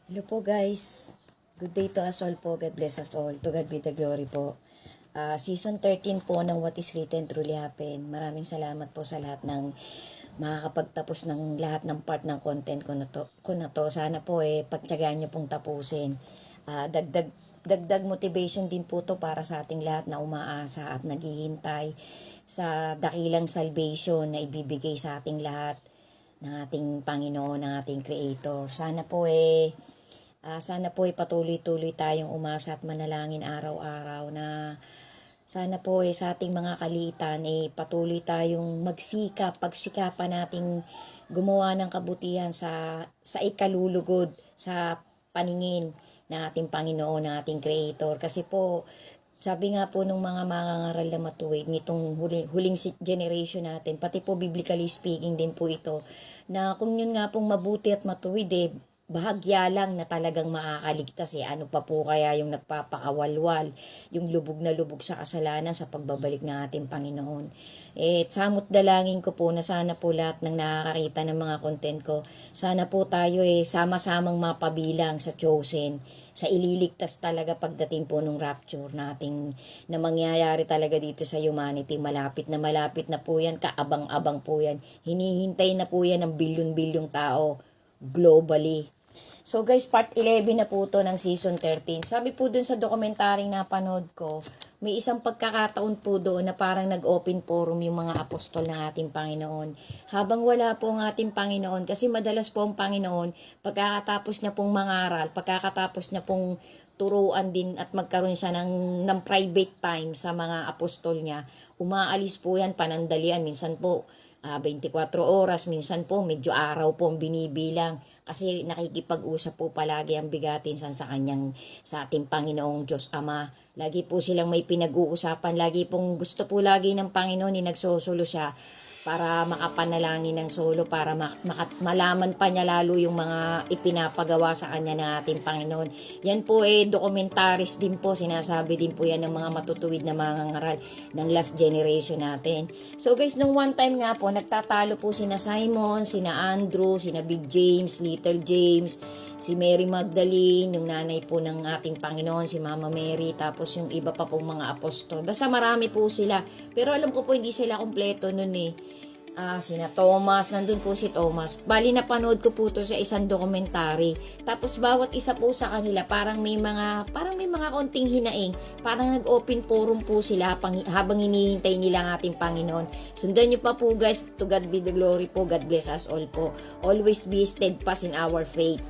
Hello po guys. Good day to us all po. God bless us all. To God be the glory po. Season 13 po ng What is Written Truly Happen. Maraming salamat po sa lahat ng makakapagtapos ng lahat ng part ng content ko na to. Sana po pagtyagaan nyo pong tapusin. Dagdag motivation din po to para sa ating lahat na umaasa at naghihintay sa dakilang salvation na ibibigay sa ating lahat ng ating Panginoon, ng ating Creator. Sana po patuloy-tuloy tayong umasa at manalangin araw-araw na sana po sa ating mga kaliitan patuloy tayong pagsikapan nating gumawa ng kabutihan sa ikalulugod sa paningin ng ating Panginoon, ng ating Creator. Kasi po, sabi nga po nung mga mangangaral na matuwid, nitong huling generation natin, pati po biblically speaking din po ito, na kung yun nga pong mabuti at matuwid bahagya lang na talagang makakaligtas ano pa po kaya yung nagpapakawalwal, yung lubog na lubog sa kasalanan sa pagbabalik ng ating Panginoon. Samot dalangin ko po na sana po lahat ng nakakakita ng mga content ko, sana po tayo sama-samang mapabilang sa chosen, sa ililigtas talaga pagdating po nung rapture nating na mangyayari talaga dito sa humanity. Malapit na po yan, kaabang-abang po yan. Hinihintay na po yan ng bilyon-bilyong tao globally. So guys, part 11 na po to ng season 13. Sabi po dun sa dokumentaryong napanood ko, may isang pagkakataon po doon na parang nag-open forum yung mga apostol ng ating Panginoon. Habang wala po ang ating Panginoon, kasi madalas po ang Panginoon, pagkakatapos niya pong mangaral, pagkakatapos niya pong turuan din at magkaroon siya ng private time sa mga apostol niya, umaalis po yan panandalian. Minsan po, 24 oras, minsan po medyo araw po ang binibilang kasi nakikipag-usap po palagi ang bigatin sa ating Panginoong Diyos Ama. Lagi po silang may pinag-uusapan, lagi pong gusto po lagi ng Panginoon nagsosolo siya para makapanalangin ng solo, para malaman pa niya lalo yung mga ipinapagawa sa kanya ng ating Panginoon. Yan po documentaries din po, sinasabi din po yan ng mga matutuwid na mga ngaral ng last generation natin. So guys, nung one time nga po, nagtatalo po sina Simon, sina Andrew, sina Big James, Little James, si Mary Magdalene, yung nanay po ng ating Panginoon, si Mama Mary, tapos yung iba pa pong mga apostol. Basta marami po sila. Pero alam ko po hindi sila kompleto nun sina Thomas, nandun po si Thomas. Bali napanood ko po to sa isang dokumentary. Tapos bawat isa po sa kanila parang may mga konting hinaing. Parang nag-open forum po sila habang hinihintay nila ang ating Panginoon. Sundan niyo pa po guys. To God be the glory po. God bless us all po. Always be steadfast in our faith.